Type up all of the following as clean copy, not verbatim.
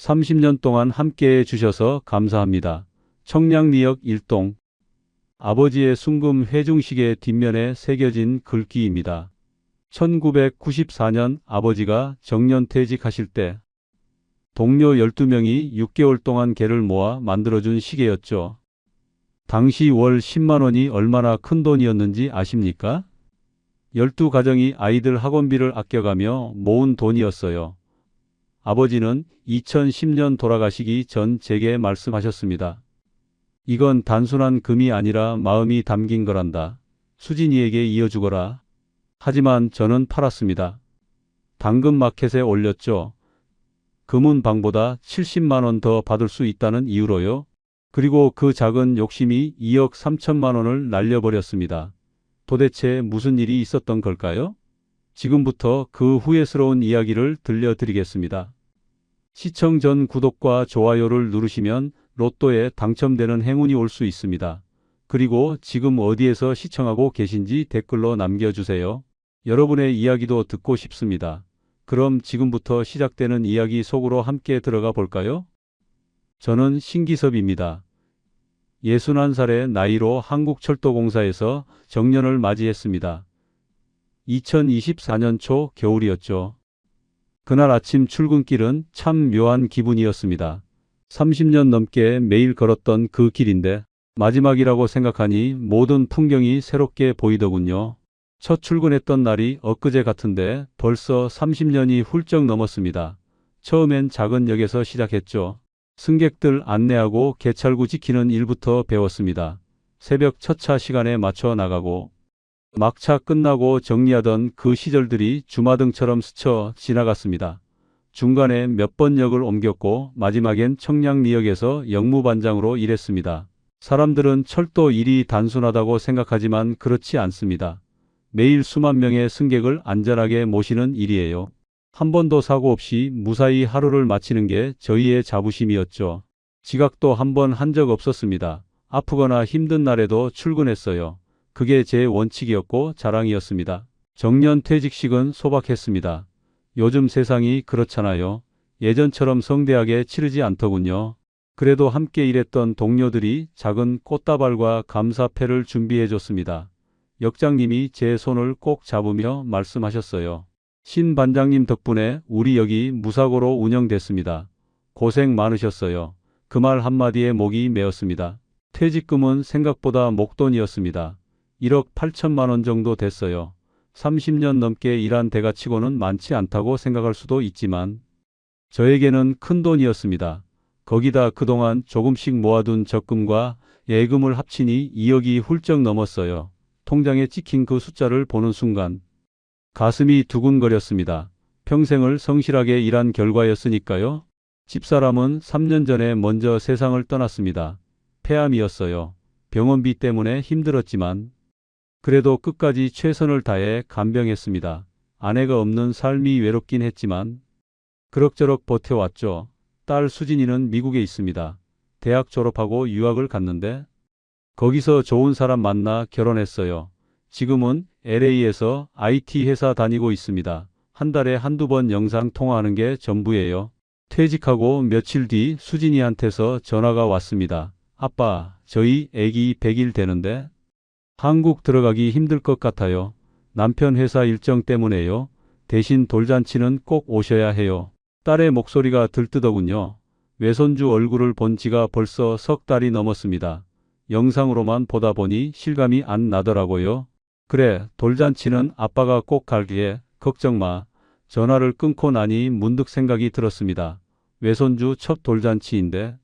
30년 동안 함께해 주셔서 감사합니다. 청량리역 1동. 아버지의 순금 회중식의 뒷면에 새겨진 글귀입니다. 1994년 아버지가 정년퇴직하실 때 동료 12명이 6개월 동안 개를 모아 만들어준 시계였죠. 당시 월 10만 원이 얼마나 큰 돈이었는지 아십니까? 12가정이 아이들 학원비를 아껴가며 모은 돈이었어요. 아버지는 2010년 돌아가시기 전 제게 말씀하셨습니다. 이건 단순한 금이 아니라 마음이 담긴 거란다. 수진이에게 이어주거라. 하지만 저는 팔았습니다. 당근마켓에 올렸죠. 금은 방보다 70만 원 더 받을 수 있다는 이유로요. 그리고 그 작은 욕심이 2억 3천만 원을 날려버렸습니다. 도대체 무슨 일이 있었던 걸까요? 지금부터 그 후회스러운 이야기를 들려드리겠습니다. 시청 전 구독과 좋아요를 누르시면 로또에 당첨되는 행운이 올 수 있습니다. 그리고 지금 어디에서 시청하고 계신지 댓글로 남겨주세요. 여러분의 이야기도 듣고 싶습니다. 그럼 지금부터 시작되는 이야기 속으로 함께 들어가 볼까요? 저는 신기섭입니다. 61살의 나이로 한국철도공사에서 정년을 맞이했습니다. 2024년 초 겨울이었죠. 그날 아침 출근길은 참 묘한 기분이었습니다. 30년 넘게 매일 걸었던 그 길인데 마지막이라고 생각하니 모든 풍경이 새롭게 보이더군요. 첫 출근했던 날이 엊그제 같은데 벌써 30년이 훌쩍 넘었습니다. 처음엔 작은 역에서 시작했죠. 승객들 안내하고 개찰구 지키는 일부터 배웠습니다. 새벽 첫 차 시간에 맞춰 나가고 막차 끝나고 정리하던 그 시절들이 주마등처럼 스쳐 지나갔습니다. 중간에 몇 번 역을 옮겼고 마지막엔 청량리역에서 역무반장으로 일했습니다. 사람들은 철도 일이 단순하다고 생각하지만 그렇지 않습니다. 매일 수만 명의 승객을 안전하게 모시는 일이에요. 한 번도 사고 없이 무사히 하루를 마치는 게 저희의 자부심이었죠. 지각도 한 번 한 적 없었습니다. 아프거나 힘든 날에도 출근했어요. 그게 제 원칙이었고 자랑이었습니다. 정년 퇴직식은 소박했습니다. 요즘 세상이 그렇잖아요. 예전처럼 성대하게 치르지 않더군요. 그래도 함께 일했던 동료들이 작은 꽃다발과 감사패를 준비해줬습니다. 역장님이 제 손을 꼭 잡으며 말씀하셨어요. 신 반장님 덕분에 우리 역이 무사고로 운영됐습니다. 고생 많으셨어요. 그 말 한마디에 목이 메었습니다. 퇴직금은 생각보다 목돈이었습니다. 1억 8천만 원 정도 됐어요. 30년 넘게 일한 대가치고는 많지 않다고 생각할 수도 있지만 저에게는 큰 돈이었습니다. 거기다 그동안 조금씩 모아둔 적금과 예금을 합치니 2억이 훌쩍 넘었어요. 통장에 찍힌 그 숫자를 보는 순간 가슴이 두근거렸습니다. 평생을 성실하게 일한 결과였으니까요. 집사람은 3년 전에 먼저 세상을 떠났습니다. 폐암이었어요. 병원비 때문에 힘들었지만 그래도 끝까지 최선을 다해 간병했습니다. 아내가 없는 삶이 외롭긴 했지만 그럭저럭 버텨왔죠. 딸 수진이는 미국에 있습니다. 대학 졸업하고 유학을 갔는데 거기서 좋은 사람 만나 결혼했어요. 지금은 LA에서 IT 회사 다니고 있습니다. 한 달에 한두 번 영상 통화하는 게 전부예요. 퇴직하고 며칠 뒤 수진이한테서 전화가 왔습니다. 아빠, 저희 애기 100일 되는데 한국 들어가기 힘들 것 같아요. 남편 회사 일정 때문에요. 대신 돌잔치는 꼭 오셔야 해요. 딸의 목소리가 들뜨더군요. 외손주 얼굴을 본 지가 벌써 석 달이 넘었습니다. 영상으로만 보다 보니 실감이 안 나더라고요. 그래, 돌잔치는 아빠가 꼭 갈게. 걱정 마. 전화를 끊고 나니 문득 생각이 들었습니다. 외손주 첫 돌잔치인데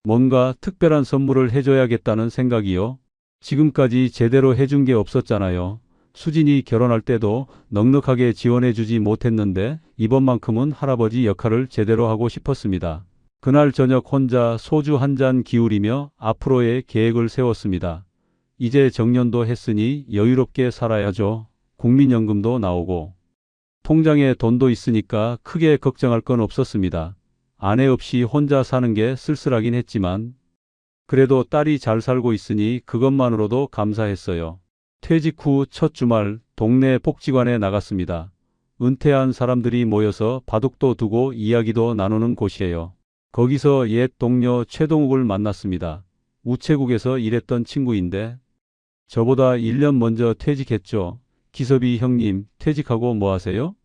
뭔가 특별한 선물을 해줘야겠다는 생각이요. 지금까지 제대로 해준 게 없었잖아요. 수진이 결혼할 때도 넉넉하게 지원해주지 못했는데 이번만큼은 할아버지 역할을 제대로 하고 싶었습니다. 그날 저녁 혼자 소주 한 잔 기울이며 앞으로의 계획을 세웠습니다. 이제 정년도 했으니 여유롭게 살아야죠. 국민연금도 나오고 통장에 돈도 있으니까 크게 걱정할 건 없었습니다. 아내 없이 혼자 사는 게 쓸쓸하긴 했지만 그래도 딸이 잘 살고 있으니 그것만으로도 감사했어요. 퇴직 후 첫 주말 동네 복지관에 나갔습니다. 은퇴한 사람들이 모여서 바둑도 두고 이야기도 나누는 곳이에요. 거기서 옛 동료 최동욱을 만났습니다. 우체국에서 일했던 친구인데 저보다 1년 먼저 퇴직했죠. 기섭이 형님, 퇴직하고 뭐 하세요?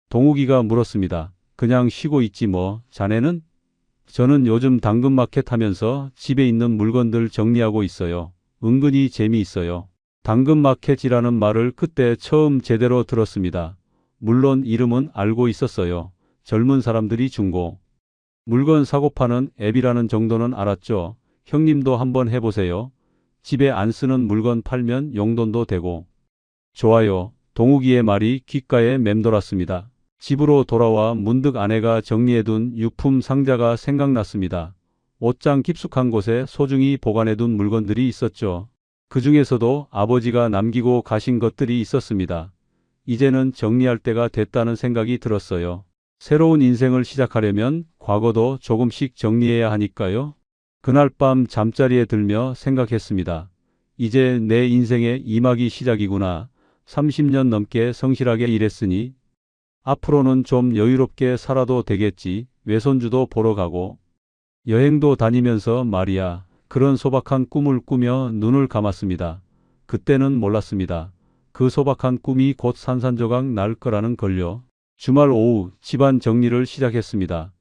동욱이가 물었습니다. 그냥 쉬고 있지 뭐. 자네는? 저는 요즘 당근마켓 하면서 집에 있는 물건들 정리하고 있어요. 은근히 재미있어요. 당근마켓이라는 말을 그때 처음 제대로 들었습니다. 물론 이름은 알고 있었어요. 젊은 사람들이 중고 물건 사고 파는 앱이라는 정도는 알았죠. 형님도 한번 해보세요. 집에 안 쓰는 물건 팔면 용돈도 되고. 좋아요. 동욱이의 말이 귓가에 맴돌았습니다. 집으로 돌아와 문득 아내가 정리해둔 유품 상자가 생각났습니다. 옷장 깊숙한 곳에 소중히 보관해둔 물건들이 있었죠. 그 중에서도 아버지가 남기고 가신 것들이 있었습니다. 이제는 정리할 때가 됐다는 생각이 들었어요. 새로운 인생을 시작하려면 과거도 조금씩 정리해야 하니까요. 그날 밤 잠자리에 들며 생각했습니다. 이제 내 인생의 2막이 시작이구나. 30년 넘게 성실하게 일했으니 앞으로는 좀 여유롭게 살아도 되겠지. 외손주도 보러 가고 여행도 다니면서 말이야. 그런 소박한 꿈을 꾸며 눈을 감았습니다. 그때는 몰랐습니다. 그 소박한 꿈이 곧 산산조각 날 거라는 걸요. 주말 오후 집안 정리를 시작했습니다.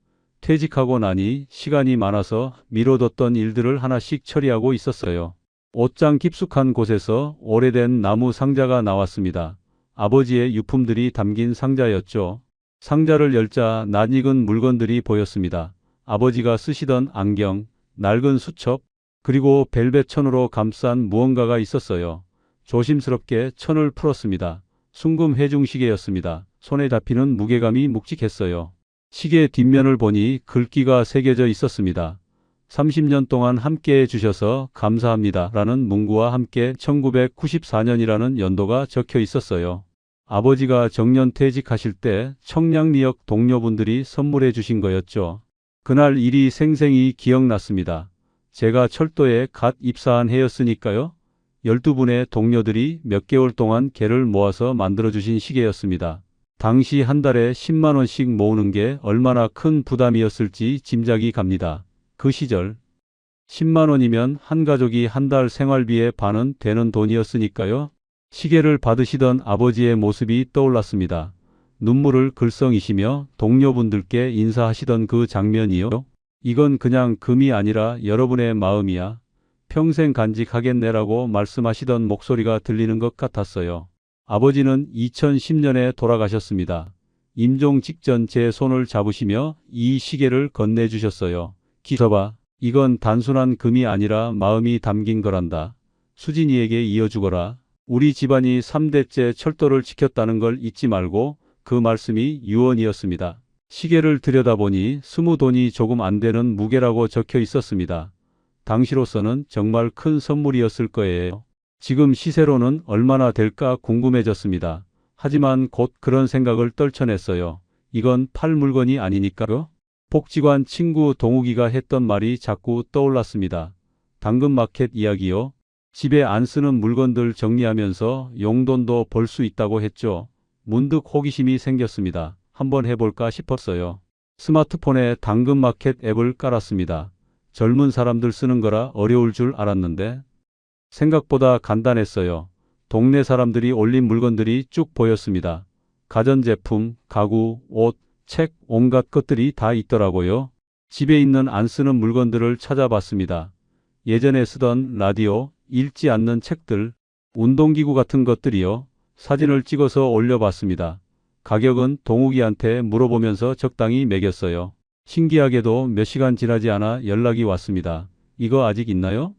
퇴직하고 나니 시간이 많아서 미뤄뒀던 일들을 하나씩 처리하고 있었어요. 옷장 깊숙한 곳에서 오래된 나무 상자가 나왔습니다. 아버지의 유품들이 담긴 상자였죠. 상자를 열자 낯익은 물건들이 보였습니다. 아버지가 쓰시던 안경, 낡은 수첩, 그리고 벨벳 천으로 감싼 무언가가 있었어요. 조심스럽게 천을 풀었습니다. 순금 회중시계였습니다. 손에 잡히는 무게감이 묵직했어요. 시계 뒷면을 보니 글귀가 새겨져 있었습니다. 30년 동안 함께해 주셔서 감사합니다. 라는 문구와 함께 1994년이라는 연도가 적혀 있었어요. 아버지가 정년 퇴직하실 때 청량리역 동료분들이 선물해 주신 거였죠. 그날 일이 생생히 기억났습니다. 제가 철도에 갓 입사한 해였으니까요. 12분의 동료들이 몇 개월 동안 개를 모아서 만들어주신 시계였습니다. 당시 한 달에 10만 원씩 모으는 게 얼마나 큰 부담이었을지 짐작이 갑니다. 그 시절 10만 원이면 한 가족이 한 달 생활비의 반은 되는 돈이었으니까요. 시계를 받으시던 아버지의 모습이 떠올랐습니다. 눈물을 글썽이시며 동료분들께 인사하시던 그 장면이요. 이건 그냥 금이 아니라 여러분의 마음이야. 평생 간직하겠네라고 말씀하시던 목소리가 들리는 것 같았어요. 아버지는 2010년에 돌아가셨습니다. 임종 직전 제 손을 잡으시며 이 시계를 건네주셨어요. 기서봐, 이건 단순한 금이 아니라 마음이 담긴 거란다. 수진이에게 이어주거라. 우리 집안이 3대째 철도를 지켰다는 걸 잊지 말고. 그 말씀이 유언이었습니다. 시계를 들여다보니 스무 돈이 조금 안 되는 무게라고 적혀 있었습니다. 당시로서는 정말 큰 선물이었을 거예요. 지금 시세로는 얼마나 될까 궁금해졌습니다. 하지만 곧 그런 생각을 떨쳐냈어요. 이건 팔 물건이 아니니까요. 복지관 친구 동욱이가 했던 말이 자꾸 떠올랐습니다. 당근마켓 이야기요. 집에 안 쓰는 물건들 정리하면서 용돈도 벌 수 있다고 했죠. 문득 호기심이 생겼습니다. 한번 해볼까 싶었어요. 스마트폰에 당근마켓 앱을 깔았습니다. 젊은 사람들 쓰는 거라 어려울 줄 알았는데 생각보다 간단했어요. 동네 사람들이 올린 물건들이 쭉 보였습니다. 가전제품, 가구, 옷, 책, 온갖 것들이 다 있더라고요. 집에 있는 안 쓰는 물건들을 찾아봤습니다. 예전에 쓰던 라디오, 읽지 않는 책들, 운동기구 같은 것들이요. 사진을 찍어서 올려봤습니다. 가격은 동욱이한테 물어보면서 적당히 매겼어요. 신기하게도 몇 시간 지나지 않아 연락이 왔습니다. 이거 아직 있나요?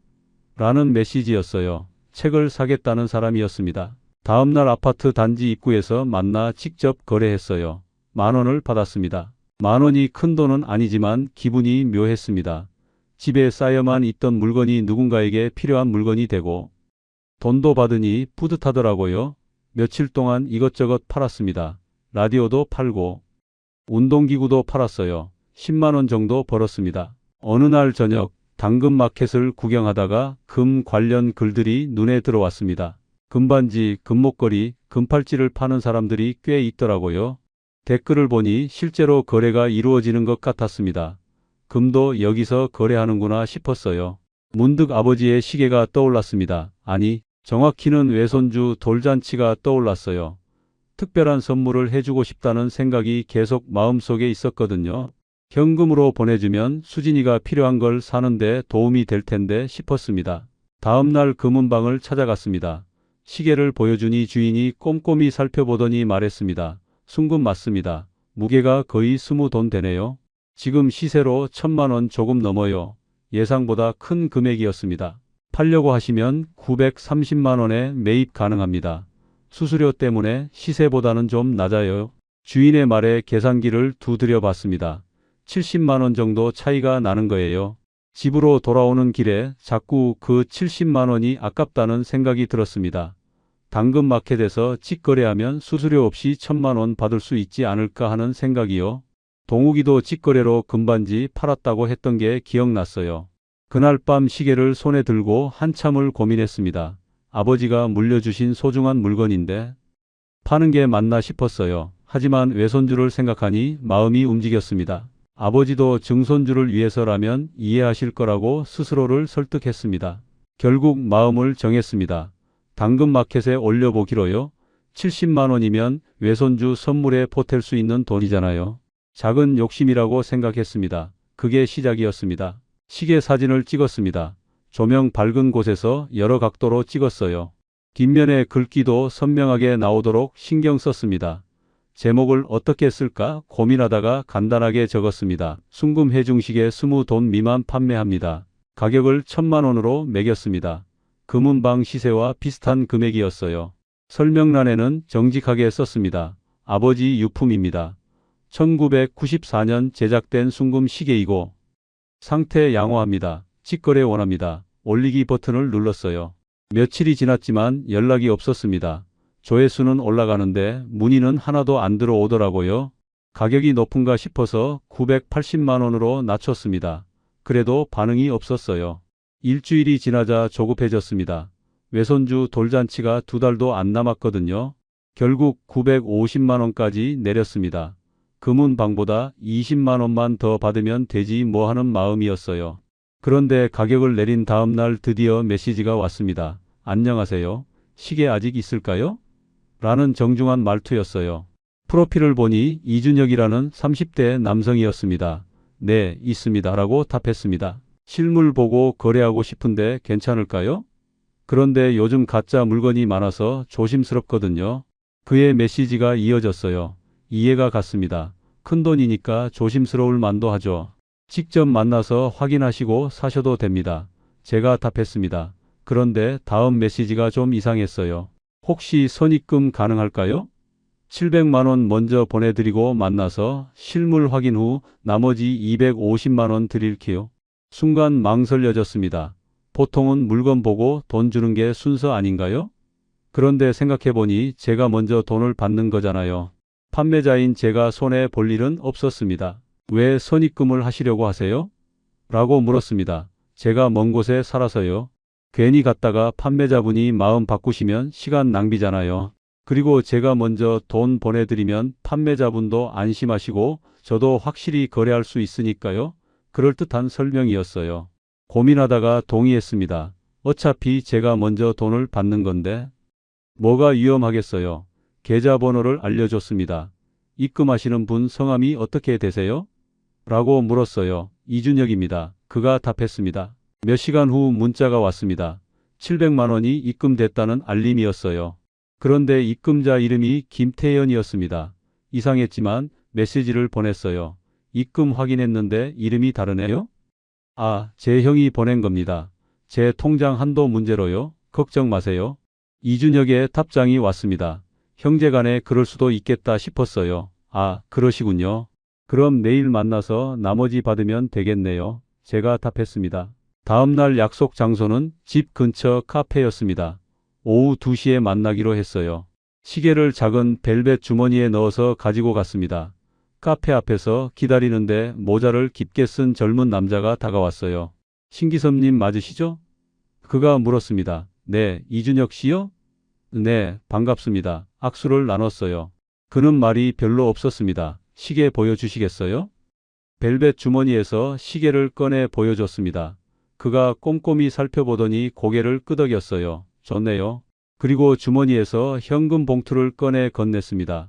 라는 메시지였어요. 책을 사겠다는 사람이었습니다. 다음날 아파트 단지 입구에서 만나 직접 거래했어요. 10,000원을 받았습니다. 10,000원이 큰 돈은 아니지만 기분이 묘했습니다. 집에 쌓여만 있던 물건이 누군가에게 필요한 물건이 되고 돈도 받으니 뿌듯하더라고요. 며칠 동안 이것저것 팔았습니다. 라디오도 팔고 운동기구도 팔았어요. 10만 원 정도 벌었습니다. 어느 날 저녁 당근마켓을 구경하다가 금 관련 글들이 눈에 들어왔습니다. 금반지, 금목걸이, 금팔찌를 파는 사람들이 꽤 있더라고요. 댓글을 보니 실제로 거래가 이루어지는 것 같았습니다. 금도 여기서 거래하는구나 싶었어요. 문득 아버지의 시계가 떠올랐습니다. 아니, 정확히는 외손주 돌잔치가 떠올랐어요. 특별한 선물을 해주고 싶다는 생각이 계속 마음속에 있었거든요. 현금으로 보내주면 수진이가 필요한 걸 사는데 도움이 될 텐데 싶었습니다. 다음날 금은방을 찾아갔습니다. 시계를 보여주니 주인이 꼼꼼히 살펴보더니 말했습니다. 순금 맞습니다. 무게가 거의 20돈 되네요. 지금 시세로 1000만 원 조금 넘어요. 예상보다 큰 금액이었습니다. 팔려고 하시면 930만 원에 매입 가능합니다. 수수료 때문에 시세보다는 좀 낮아요. 주인의 말에 계산기를 두드려 봤습니다. 70만 원 정도 차이가 나는 거예요. 집으로 돌아오는 길에 자꾸 그 70만 원이 아깝다는 생각이 들었습니다. 당근마켓에서 직거래하면 수수료 없이 1000만 원 받을 수 있지 않을까 하는 생각이요. 동욱이도 직거래로 금반지 팔았다고 했던 게 기억났어요. 그날 밤 시계를 손에 들고 한참을 고민했습니다. 아버지가 물려주신 소중한 물건인데 파는 게 맞나 싶었어요. 하지만 외손주를 생각하니 마음이 움직였습니다. 아버지도 증손주를 위해서라면 이해하실 거라고 스스로를 설득했습니다. 결국 마음을 정했습니다. 당근마켓에 올려보기로요. 70만 원이면 외손주 선물에 보탤 수 있는 돈이잖아요. 작은 욕심이라고 생각했습니다. 그게 시작이었습니다. 시계 사진을 찍었습니다. 조명 밝은 곳에서 여러 각도로 찍었어요. 뒷면에 글귀도 선명하게 나오도록 신경 썼습니다. 제목을 어떻게 쓸까 고민하다가 간단하게 적었습니다. 순금 해중시계 20돈 미만 판매합니다. 가격을 1000만 원으로 매겼습니다. 금은방 시세와 비슷한 금액이었어요. 설명란에는 정직하게 썼습니다. 아버지 유품입니다. 1994년 제작된 순금 시계이고 상태 양호합니다. 직거래 원합니다. 올리기 버튼을 눌렀어요. 며칠이 지났지만 연락이 없었습니다. 조회수는 올라가는데 문의는 하나도 안 들어오더라고요. 가격이 높은가 싶어서 980만 원으로 낮췄습니다. 그래도 반응이 없었어요. 일주일이 지나자 조급해졌습니다. 외손주 돌잔치가 2달도 안 남았거든요. 결국 950만 원까지 내렸습니다. 금은방보다 20만 원만 더 받으면 되지 뭐 하는 마음이었어요. 그런데 가격을 내린 다음 날 드디어 메시지가 왔습니다. 안녕하세요. 시계 아직 있을까요? 라는 정중한 말투였어요. 프로필을 보니 이준혁이라는 30대 남성이었습니다. 네, 있습니다. 라고 답했습니다. 실물 보고 거래하고 싶은데 괜찮을까요? 그런데 요즘 가짜 물건이 많아서 조심스럽거든요. 그의 메시지가 이어졌어요. 이해가 갔습니다. 큰돈이니까 조심스러울 만도 하죠. 직접 만나서 확인하시고 사셔도 됩니다. 제가 답했습니다. 그런데 다음 메시지가 좀 이상했어요. 혹시 선입금 가능할까요? 700만 원 먼저 보내드리고 만나서 실물 확인 후 나머지 250만 원 드릴게요. 순간 망설여졌습니다. 보통은 물건 보고 돈 주는 게 순서 아닌가요? 그런데 생각해보니 제가 먼저 돈을 받는 거잖아요. 판매자인 제가 손해 볼 일은 없었습니다. 왜 선입금을 하시려고 하세요? 라고 물었습니다. 제가 먼 곳에 살아서요. 괜히 갔다가 판매자분이 마음 바꾸시면 시간 낭비잖아요. 그리고 제가 먼저 돈 보내드리면 판매자분도 안심하시고 저도 확실히 거래할 수 있으니까요. 그럴듯한 설명이었어요. 고민하다가 동의했습니다. 어차피 제가 먼저 돈을 받는 건데 뭐가 위험하겠어요. 계좌번호를 알려줬습니다. 입금하시는 분 성함이 어떻게 되세요? 라고 물었어요. 이준혁입니다. 그가 답했습니다. 몇 시간 후 문자가 왔습니다. 700만 원이 입금됐다는 알림이었어요. 그런데 입금자 이름이 김태현이었습니다. 이상했지만 메시지를 보냈어요. 입금 확인했는데 이름이 다르네요? 아, 제 형이 보낸 겁니다. 제 통장 한도 문제로요. 걱정 마세요. 이준혁의 답장이 왔습니다. 형제간에 그럴 수도 있겠다 싶었어요. 아, 그러시군요. 그럼 내일 만나서 나머지 받으면 되겠네요. 제가 답했습니다. 다음날 약속 장소는 집 근처 카페였습니다. 오후 2시에 만나기로 했어요. 시계를 작은 벨벳 주머니에 넣어서 가지고 갔습니다. 카페 앞에서 기다리는데 모자를 깊게 쓴 젊은 남자가 다가왔어요. 신기섭님 맞으시죠? 그가 물었습니다. 네, 이준혁 씨요? 네, 반갑습니다. 악수를 나눴어요. 그는 말이 별로 없었습니다. 시계 보여주시겠어요? 벨벳 주머니에서 시계를 꺼내 보여줬습니다. 그가 꼼꼼히 살펴보더니 고개를 끄덕였어요. 좋네요. 그리고 주머니에서 현금 봉투를 꺼내 건넸습니다.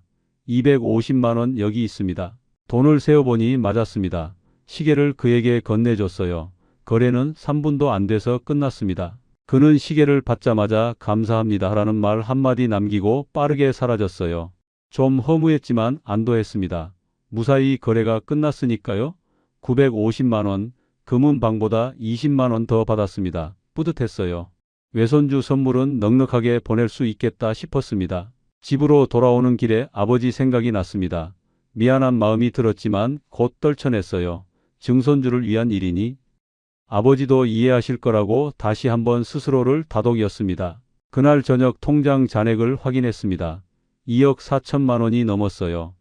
250만 원 여기 있습니다. 돈을 세어보니 맞았습니다. 시계를 그에게 건네줬어요. 거래는 3분도 안 돼서 끝났습니다. 그는 시계를 받자마자 감사합니다라는 말 한마디 남기고 빠르게 사라졌어요. 좀 허무했지만 안도했습니다. 무사히 거래가 끝났으니까요. 950만 원, 금은방보다 20만 원 더 받았습니다. 뿌듯했어요. 외손주 선물은 넉넉하게 보낼 수 있겠다 싶었습니다. 집으로 돌아오는 길에 아버지 생각이 났습니다. 미안한 마음이 들었지만 곧 떨쳐냈어요. 증손주를 위한 일이니 아버지도 이해하실 거라고 다시 한번 스스로를 다독였습니다. 그날 저녁 통장 잔액을 확인했습니다. 2억 4천만 원이 넘었어요.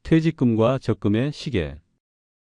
퇴직금과 적금에 시계,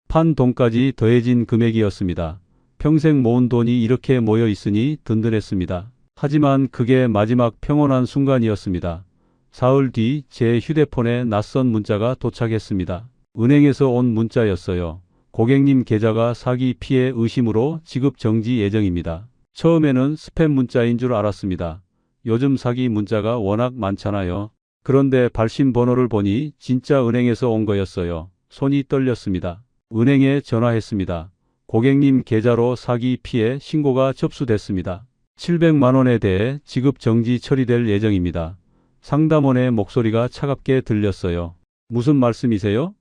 판 돈까지 더해진 금액이었습니다. 평생 모은 돈이 이렇게 모여 있으니 든든했습니다. 하지만 그게 마지막 평온한 순간이었습니다. 사흘 뒤 제 휴대폰에 낯선 문자가 도착했습니다. 은행에서 온 문자였어요. 고객님 계좌가 사기 피해 의심으로 지급 정지 예정입니다. 처음에는 스팸 문자인 줄 알았습니다. 요즘 사기 문자가 워낙 많잖아요. 그런데 발신 번호를 보니 진짜 은행에서 온 거였어요. 손이 떨렸습니다. 은행에 전화했습니다. 고객님 계좌로 사기 피해 신고가 접수됐습니다. 700만 원에 대해 지급 정지 처리될 예정입니다. 상담원의 목소리가 차갑게 들렸어요. 무슨 말씀이세요?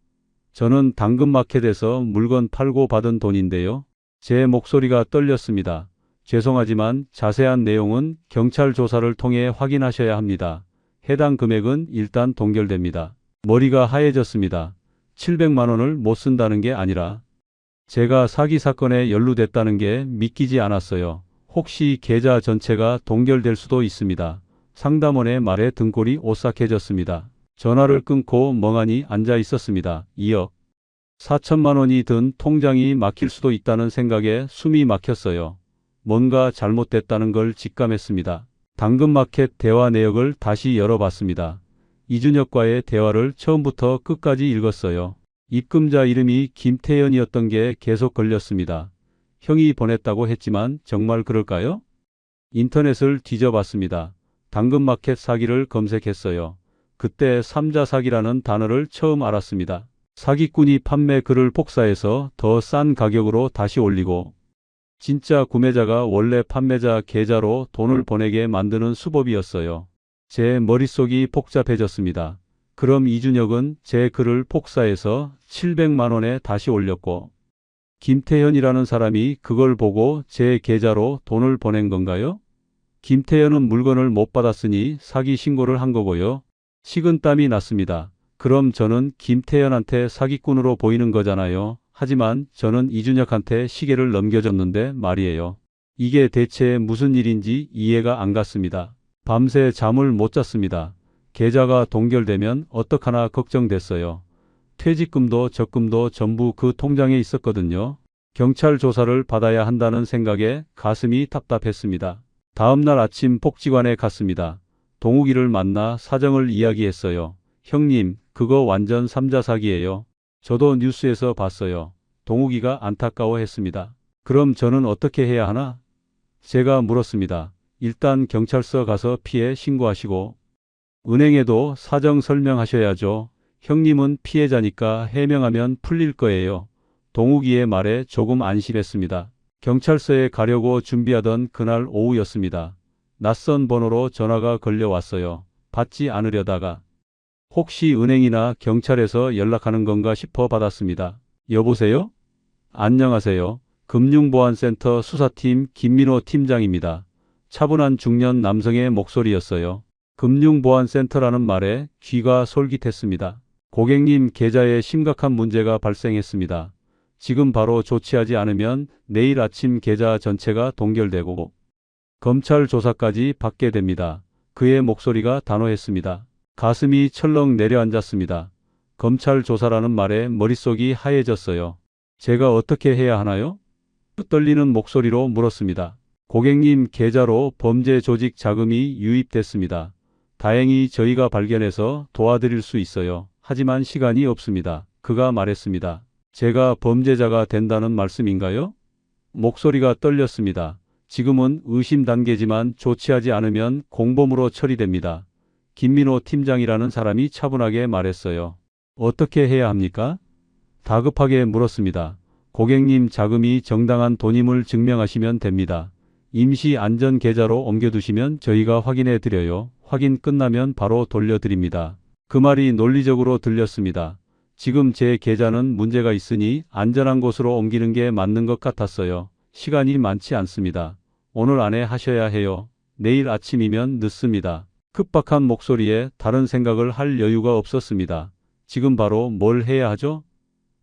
저는 당근마켓에서 물건 팔고 받은 돈인데요. 제 목소리가 떨렸습니다. 죄송하지만 자세한 내용은 경찰 조사를 통해 확인하셔야 합니다. 해당 금액은 일단 동결됩니다. 머리가 하얘졌습니다. 700만 원을 못 쓴다는 게 아니라 제가 사기 사건에 연루됐다는 게 믿기지 않았어요. 혹시 계좌 전체가 동결될 수도 있습니다. 상담원의 말에 등골이 오싹해졌습니다. 전화를 끊고 멍하니 앉아 있었습니다. 2억 4천만 원이 든 통장이 막힐 수도 있다는 생각에 숨이 막혔어요. 뭔가 잘못됐다는 걸 직감했습니다. 당근마켓 대화 내역을 다시 열어봤습니다. 이준혁과의 대화를 처음부터 끝까지 읽었어요. 입금자 이름이 김태현이었던 게 계속 걸렸습니다. 형이 보냈다고 했지만 정말 그럴까요? 인터넷을 뒤져봤습니다. 당근마켓 사기를 검색했어요. 그때 삼자 사기라는 단어를 처음 알았습니다. 사기꾼이 판매 글을 복사해서 더 싼 가격으로 다시 올리고 진짜 구매자가 원래 판매자 계좌로 돈을 보내게 만드는 수법이었어요. 제 머릿속이 복잡해졌습니다. 그럼 이준혁은 제 글을 복사해서 700만 원에 다시 올렸고 김태현이라는 사람이 그걸 보고 제 계좌로 돈을 보낸 건가요? 김태현은 물건을 못 받았으니 사기 신고를 한 거고요. 식은땀이 났습니다. 그럼 저는 김태현한테 사기꾼으로 보이는 거잖아요. 하지만 저는 이준혁한테 시계를 넘겨줬는데 말이에요. 이게 대체 무슨 일인지 이해가 안 갔습니다. 밤새 잠을 못 잤습니다. 계좌가 동결되면 어떡하나 걱정됐어요. 퇴직금도 적금도 전부 그 통장에 있었거든요. 경찰 조사를 받아야 한다는 생각에 가슴이 답답했습니다. 다음 날 아침 복지관에 갔습니다. 동욱이를 만나 사정을 이야기했어요. 형님, 그거 완전 삼자 사기예요. 저도 뉴스에서 봤어요. 동욱이가 안타까워했습니다. 그럼 저는 어떻게 해야 하나? 제가 물었습니다. 일단 경찰서 가서 피해 신고하시고 은행에도 사정 설명하셔야죠. 형님은 피해자니까 해명하면 풀릴 거예요. 동욱이의 말에 조금 안심했습니다. 경찰서에 가려고 준비하던 그날 오후였습니다. 낯선 번호로 전화가 걸려왔어요. 받지 않으려다가 혹시 은행이나 경찰에서 연락하는 건가 싶어 받았습니다. 여보세요? 안녕하세요. 금융보안센터 수사팀 김민호 팀장입니다. 차분한 중년 남성의 목소리였어요. 금융보안센터라는 말에 귀가 솔깃했습니다. 고객님 계좌에 심각한 문제가 발생했습니다. 지금 바로 조치하지 않으면 내일 아침 계좌 전체가 동결되고 검찰 조사까지 받게 됩니다. 그의 목소리가 단호했습니다. 가슴이 철렁 내려앉았습니다. 검찰 조사라는 말에 머릿속이 하얘졌어요. 제가 어떻게 해야 하나요? 떨리는 목소리로 물었습니다. 고객님 계좌로 범죄 조직 자금이 유입됐습니다. 다행히 저희가 발견해서 도와드릴 수 있어요. 하지만 시간이 없습니다. 그가 말했습니다. 제가 범죄자가 된다는 말씀인가요? 목소리가 떨렸습니다. 지금은 의심 단계지만 조치하지 않으면 공범으로 처리됩니다. 김민호 팀장이라는 사람이 차분하게 말했어요. 어떻게 해야 합니까? 다급하게 물었습니다. 고객님 자금이 정당한 돈임을 증명하시면 됩니다. 임시 안전 계좌로 옮겨두시면 저희가 확인해 드려요. 확인 끝나면 바로 돌려드립니다. 그 말이 논리적으로 들렸습니다. 지금 제 계좌는 문제가 있으니 안전한 곳으로 옮기는 게 맞는 것 같았어요. 시간이 많지 않습니다. 오늘 안에 하셔야 해요. 내일 아침이면 늦습니다. 급박한 목소리에 다른 생각을 할 여유가 없었습니다. 지금 바로 뭘 해야 하죠?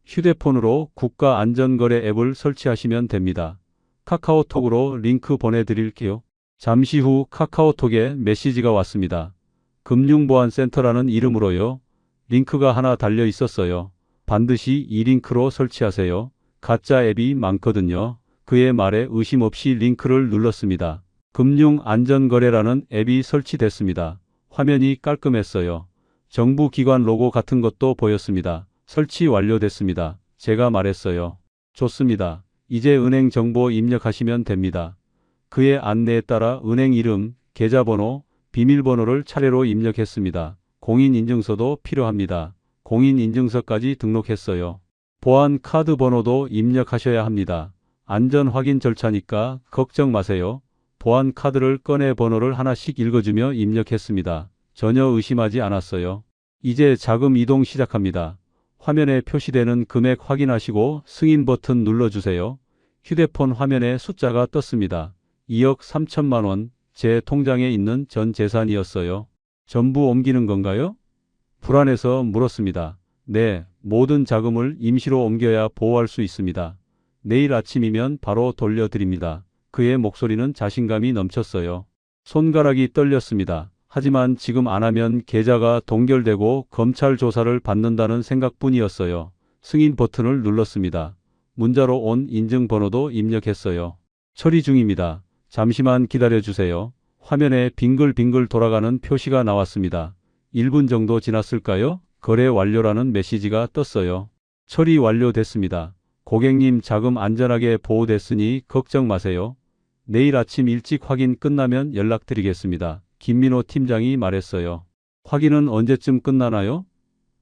휴대폰으로 국가안전거래 앱을 설치하시면 됩니다. 카카오톡으로 링크 보내드릴게요. 잠시 후 카카오톡에 메시지가 왔습니다. 금융보안센터라는 이름으로요. 링크가 하나 달려 있었어요. 반드시 이 링크로 설치하세요. 가짜 앱이 많거든요. 그의 말에 의심 없이 링크를 눌렀습니다. 금융안전거래라는 앱이 설치됐습니다. 화면이 깔끔했어요. 정부기관 로고 같은 것도 보였습니다. 설치 완료됐습니다. 제가 말했어요. 좋습니다. 이제 은행 정보 입력하시면 됩니다. 그의 안내에 따라 은행 이름, 계좌번호, 비밀번호를 차례로 입력했습니다. 공인인증서도 필요합니다. 공인인증서까지 등록했어요. 보안 카드 번호도 입력하셔야 합니다. 안전 확인 절차니까 걱정 마세요. 보안 카드를 꺼내 번호를 하나씩 읽어주며 입력했습니다. 전혀 의심하지 않았어요. 이제 자금 이동 시작합니다. 화면에 표시되는 금액 확인하시고 승인 버튼 눌러주세요. 휴대폰 화면에 숫자가 떴습니다. 2억 3천만 원, 제 통장에 있는 전 재산이었어요. 전부 옮기는 건가요? 불안해서 물었습니다. 네, 모든 자금을 임시로 옮겨야 보호할 수 있습니다. 내일 아침이면 바로 돌려드립니다. 그의 목소리는 자신감이 넘쳤어요. 손가락이 떨렸습니다. 하지만 지금 안 하면 계좌가 동결되고 검찰 조사를 받는다는 생각뿐이었어요. 승인 버튼을 눌렀습니다. 문자로 온 인증번호도 입력했어요. 처리 중입니다. 잠시만 기다려주세요. 화면에 빙글빙글 돌아가는 표시가 나왔습니다. 1분 정도 지났을까요? 거래 완료라는 메시지가 떴어요. 처리 완료됐습니다. 고객님 자금 안전하게 보호됐으니 걱정 마세요. 내일 아침 일찍 확인 끝나면 연락드리겠습니다. 김민호 팀장이 말했어요. 확인은 언제쯤 끝나나요?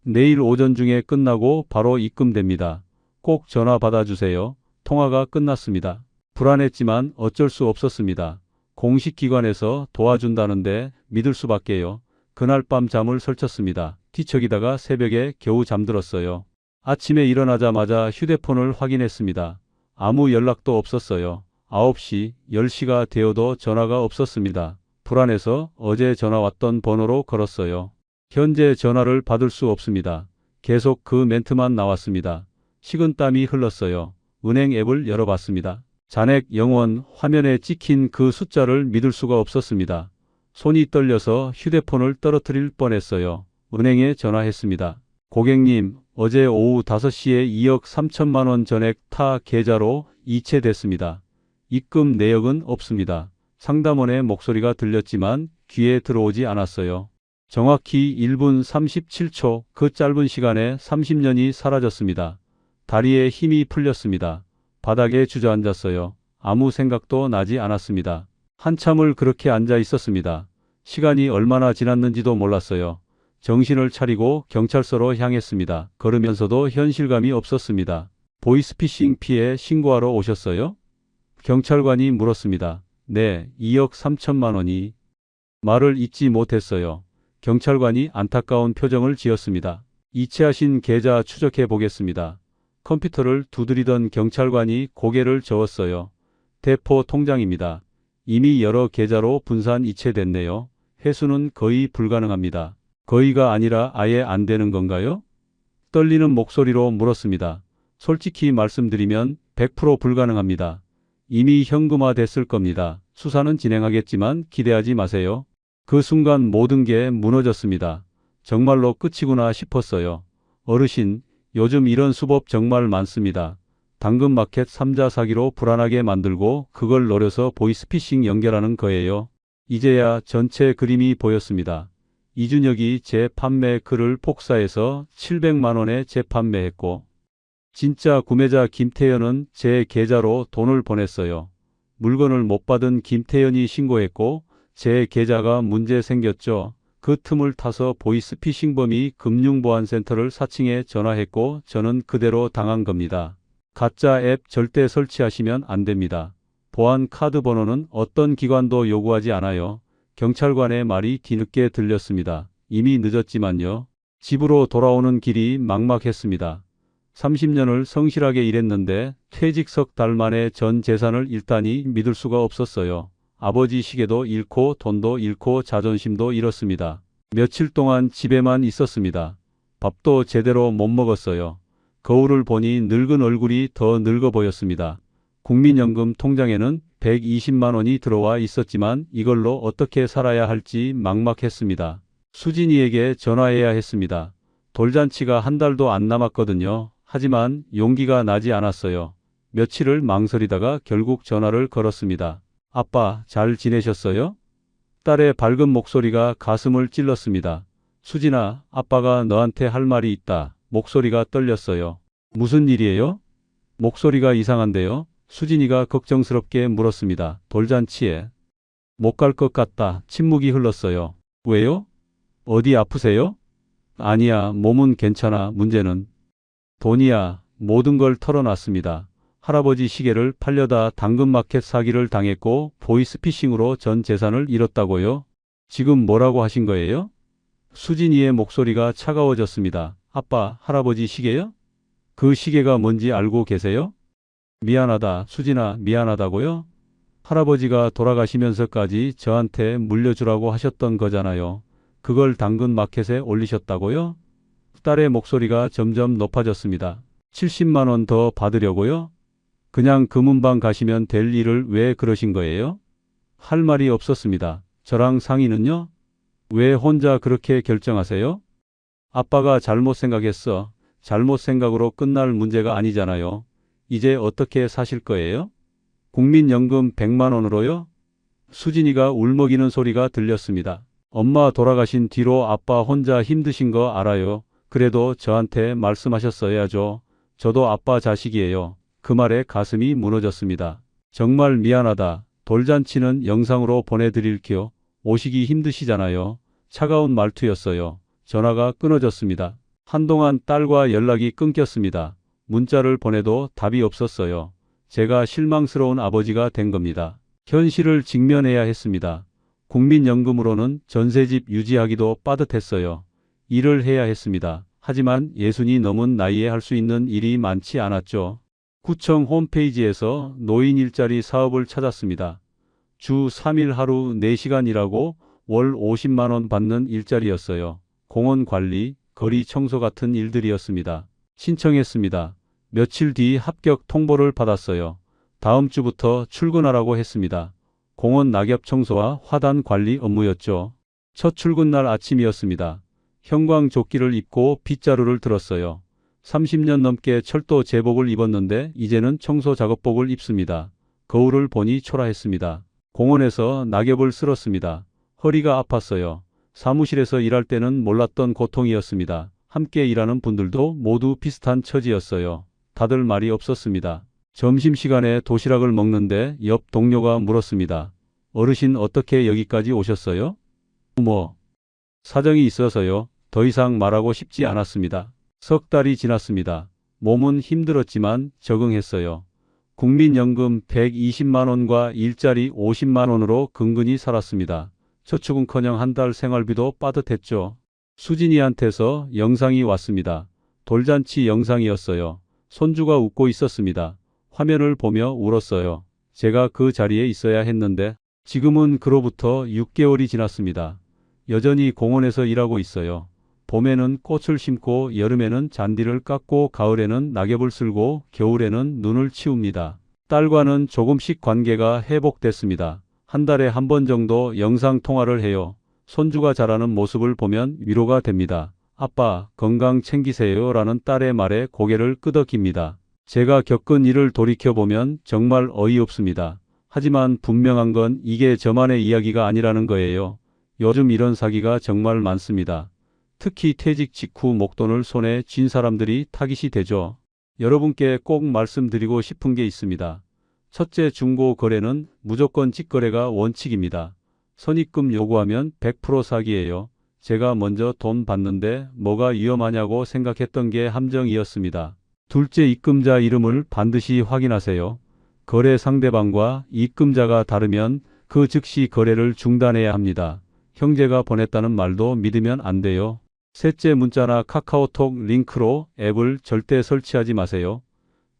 내일 오전 중에 끝나고 바로 입금됩니다. 꼭 전화 받아주세요. 통화가 끝났습니다. 불안했지만 어쩔 수 없었습니다. 공식 기관에서 도와준다는데 믿을 수밖에요. 그날 밤 잠을 설쳤습니다. 뒤척이다가 새벽에 겨우 잠들었어요. 아침에 일어나자마자 휴대폰을 확인했습니다. 아무 연락도 없었어요. 9시, 10시가 되어도 전화가 없었습니다. 불안해서 어제 전화 왔던 번호로 걸었어요. 현재 전화를 받을 수 없습니다. 계속 그 멘트만 나왔습니다. 식은땀이 흘렀어요. 은행 앱을 열어봤습니다. 잔액 0원, 화면에 찍힌 그 숫자를 믿을 수가 없었습니다. 손이 떨려서 휴대폰을 떨어뜨릴 뻔했어요. 은행에 전화했습니다. 고객님, 어제 오후 5시에 2억 3천만 원 전액 타 계좌로 이체됐습니다. 입금 내역은 없습니다. 상담원의 목소리가 들렸지만 귀에 들어오지 않았어요. 정확히 1분 37초, 그 짧은 시간에 30년이 사라졌습니다. 다리에 힘이 풀렸습니다. 바닥에 주저앉았어요. 아무 생각도 나지 않았습니다. 한참을 그렇게 앉아 있었습니다. 시간이 얼마나 지났는지도 몰랐어요. 정신을 차리고 경찰서로 향했습니다. 걸으면서도 현실감이 없었습니다. 보이스피싱 피해 신고하러 오셨어요? 경찰관이 물었습니다. 네, 2억 3천만 원이. 말을 잇지 못했어요. 경찰관이 안타까운 표정을 지었습니다. 이체하신 계좌 추적해 보겠습니다. 컴퓨터를 두드리던 경찰관이 고개를 저었어요. 대포 통장입니다. 이미 여러 계좌로 분산 이체됐네요. 회수는 거의 불가능합니다. 거의가 아니라 아예 안 되는 건가요? 떨리는 목소리로 물었습니다. 솔직히 말씀드리면 100% 불가능합니다. 이미 현금화 됐을 겁니다. 수사는 진행하겠지만 기대하지 마세요. 그 순간 모든 게 무너졌습니다. 정말로 끝이구나 싶었어요. 어르신, 요즘 이런 수법 정말 많습니다. 당근마켓 3자 사기로 불안하게 만들고 그걸 노려서 보이스피싱 연결하는 거예요. 이제야 전체 그림이 보였습니다. 이준혁이 재판매 글을 복사해서 700만 원에 재판매했고 진짜 구매자 김태현은 제 계좌로 돈을 보냈어요. 물건을 못 받은 김태현이 신고했고 제 계좌가 문제 생겼죠. 그 틈을 타서 보이스피싱범이 금융보안센터를 사칭해 전화했고 저는 그대로 당한 겁니다. 가짜 앱 절대 설치하시면 안 됩니다. 보안 카드 번호는 어떤 기관도 요구하지 않아요. 경찰관의 말이 뒤늦게 들렸습니다. 이미 늦었지만요. 집으로 돌아오는 길이 막막했습니다. 30년을 성실하게 일했는데 퇴직 석 달 만에 전 재산을 잃다니 믿을 수가 없었어요. 아버지 시계도 잃고 돈도 잃고 자존심도 잃었습니다. 며칠 동안 집에만 있었습니다. 밥도 제대로 못 먹었어요. 거울을 보니 늙은 얼굴이 더 늙어 보였습니다. 국민연금 통장에는 120만 원이 들어와 있었지만 이걸로 어떻게 살아야 할지 막막했습니다. 수진이에게 전화해야 했습니다. 돌잔치가 한 달도 안 남았거든요. 하지만 용기가 나지 않았어요. 며칠을 망설이다가 결국 전화를 걸었습니다. 아빠, 잘 지내셨어요? 딸의 밝은 목소리가 가슴을 찔렀습니다. 수진아, 아빠가 너한테 할 말이 있다. 목소리가 떨렸어요. 무슨 일이에요? 목소리가 이상한데요? 수진이가 걱정스럽게 물었습니다. 돌잔치에 못 갈 것 같다. 침묵이 흘렀어요. 왜요? 어디 아프세요? 아니야, 몸은 괜찮아. 문제는 돈이야. 모든 걸 털어놨습니다. 할아버지 시계를 팔려다 당근마켓 사기를 당했고 보이스피싱으로 전 재산을 잃었다고요? 지금 뭐라고 하신 거예요? 수진이의 목소리가 차가워졌습니다. 아빠, 할아버지 시계요? 그 시계가 뭔지 알고 계세요? 미안하다, 수진아, 미안하다고요? 할아버지가 돌아가시면서까지 저한테 물려주라고 하셨던 거잖아요. 그걸 당근마켓에 올리셨다고요? 딸의 목소리가 점점 높아졌습니다. 70만 원 더 받으려고요? 그냥 금은방 가시면 될 일을 왜 그러신 거예요? 할 말이 없었습니다. 저랑 상의는요? 왜 혼자 그렇게 결정하세요? 아빠가 잘못 생각했어. 잘못 생각으로 끝날 문제가 아니잖아요. 이제 어떻게 사실 거예요? 국민연금 100만 원으로요? 수진이가 울먹이는 소리가 들렸습니다. 엄마 돌아가신 뒤로 아빠 혼자 힘드신 거 알아요. 그래도 저한테 말씀하셨어야죠. 저도 아빠 자식이에요. 그 말에 가슴이 무너졌습니다. 정말 미안하다. 돌잔치는 영상으로 보내드릴게요. 오시기 힘드시잖아요. 차가운 말투였어요. 전화가 끊어졌습니다. 한동안 딸과 연락이 끊겼습니다. 문자를 보내도 답이 없었어요. 제가 실망스러운 아버지가 된 겁니다. 현실을 직면해야 했습니다. 국민연금으로는 전셋집 유지하기도 빠듯했어요. 일을 해야 했습니다. 하지만 60이 넘은 나이에 할 수 있는 일이 많지 않았죠. 구청 홈페이지에서 노인 일자리 사업을 찾았습니다. 주 3일 하루 4시간 일하고 월 50만 원 받는 일자리였어요. 공원 관리, 거리 청소 같은 일들이었습니다. 신청했습니다. 며칠 뒤 합격 통보를 받았어요. 다음 주부터 출근하라고 했습니다. 공원 낙엽 청소와 화단 관리 업무였죠. 첫 출근 날 아침이었습니다. 형광조끼를 입고 빗자루를 들었어요. 30년 넘게 철도 제복을 입었는데 이제는 청소 작업복을 입습니다. 거울을 보니 초라했습니다. 공원에서 낙엽을 쓸었습니다. 허리가 아팠어요. 사무실에서 일할 때는 몰랐던 고통이었습니다. 함께 일하는 분들도 모두 비슷한 처지였어요. 다들 말이 없었습니다. 점심시간에 도시락을 먹는데 옆 동료가 물었습니다. 어르신 어떻게 여기까지 오셨어요? 사정이 있어서요. 더 이상 말하고 싶지 않았습니다. 석 달이 지났습니다. 몸은 힘들었지만 적응했어요. 국민연금 120만 원과 일자리 50만 원으로 근근히 살았습니다. 저축은커녕 한 달 생활비도 빠듯했죠. 수진이한테서 영상이 왔습니다. 돌잔치 영상이었어요. 손주가 웃고 있었습니다. 화면을 보며 울었어요. 제가 그 자리에 있어야 했는데 지금은 그로부터 6개월이 지났습니다. 여전히 공원에서 일하고 있어요. 봄에는 꽃을 심고 여름에는 잔디를 깎고 가을에는 낙엽을 쓸고 겨울에는 눈을 치웁니다. 딸과는 조금씩 관계가 회복됐습니다. 한 달에 한 번 정도 영상통화를 해요. 손주가 자라는 모습을 보면 위로가 됩니다. 아빠, 건강 챙기세요 라는 딸의 말에 고개를 끄덕입니다. 제가 겪은 일을 돌이켜보면 정말 어이없습니다. 하지만 분명한 건 이게 저만의 이야기가 아니라는 거예요. 요즘 이런 사기가 정말 많습니다. 특히 퇴직 직후 목돈을 손에 쥔 사람들이 타깃이 되죠. 여러분께 꼭 말씀드리고 싶은 게 있습니다. 첫째, 중고 거래는 무조건 직거래가 원칙입니다. 선입금 요구하면 100% 사기예요. 제가 먼저 돈 받는데 뭐가 위험하냐고 생각했던 게 함정이었습니다. 둘째, 입금자 이름을 반드시 확인하세요. 거래 상대방과 입금자가 다르면 그 즉시 거래를 중단해야 합니다. 형제가 보냈다는 말도 믿으면 안 돼요. 셋째, 문자나 카카오톡 링크로 앱을 절대 설치하지 마세요.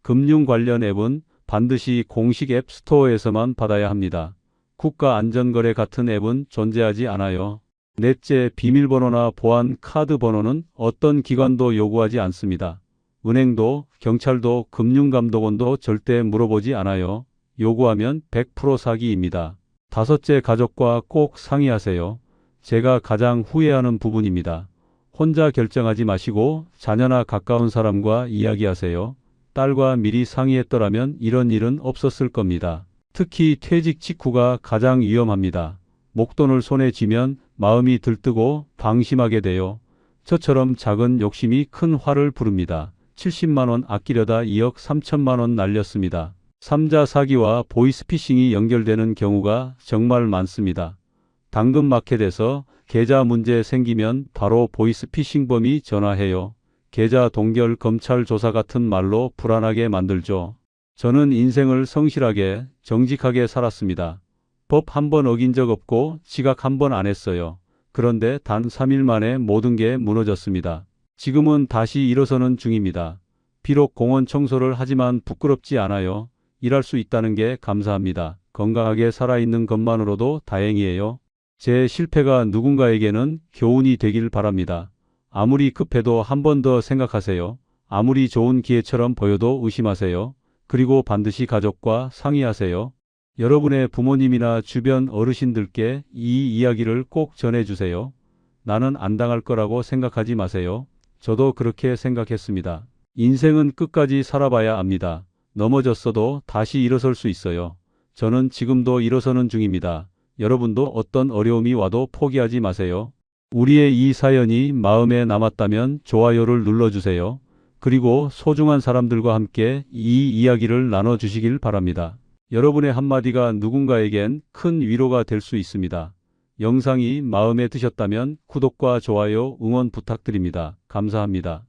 금융 관련 앱은 반드시 공식 앱 스토어에서만 받아야 합니다. 국가안전거래 같은 앱은 존재하지 않아요. 넷째, 비밀번호나 보안 카드 번호는 어떤 기관도 요구하지 않습니다. 은행도, 경찰도, 금융감독원도 절대 물어보지 않아요. 요구하면 100% 사기입니다. 다섯째, 가족과 꼭 상의하세요. 제가 가장 후회하는 부분입니다. 혼자 결정하지 마시고 자녀나 가까운 사람과 이야기하세요. 딸과 미리 상의했더라면 이런 일은 없었을 겁니다. 특히 퇴직 직후가 가장 위험합니다. 목돈을 손에 쥐면 마음이 들뜨고 방심하게 돼요. 저처럼 작은 욕심이 큰 화를 부릅니다. 70만 원 아끼려다 2억 3천만 원 날렸습니다. 3자 사기와 보이스피싱이 연결되는 경우가 정말 많습니다. 당근마켓에서 계좌 문제 생기면 바로 보이스피싱범이 전화해요. 계좌 동결, 검찰 조사 같은 말로 불안하게 만들죠. 저는 인생을 성실하게 정직하게 살았습니다. 법 한 번 어긴 적 없고 지각 한 번 안 했어요. 그런데 단 3일 만에 모든 게 무너졌습니다. 지금은 다시 일어서는 중입니다. 비록 공원 청소를 하지만 부끄럽지 않아요. 일할 수 있다는 게 감사합니다. 건강하게 살아있는 것만으로도 다행이에요. 제 실패가 누군가에게는 교훈이 되길 바랍니다. 아무리 급해도 한 번 더 생각하세요. 아무리 좋은 기회처럼 보여도 의심하세요. 그리고 반드시 가족과 상의하세요. 여러분의 부모님이나 주변 어르신들께 이 이야기를 꼭 전해주세요. 나는 안 당할 거라고 생각하지 마세요. 저도 그렇게 생각했습니다. 인생은 끝까지 살아봐야 압니다. 넘어졌어도 다시 일어설 수 있어요. 저는 지금도 일어서는 중입니다. 여러분도 어떤 어려움이 와도 포기하지 마세요. 우리의 이 사연이 마음에 남았다면 좋아요를 눌러주세요. 그리고 소중한 사람들과 함께 이 이야기를 나눠주시길 바랍니다. 여러분의 한마디가 누군가에겐 큰 위로가 될 수 있습니다. 영상이 마음에 드셨다면 구독과 좋아요, 응원 부탁드립니다. 감사합니다.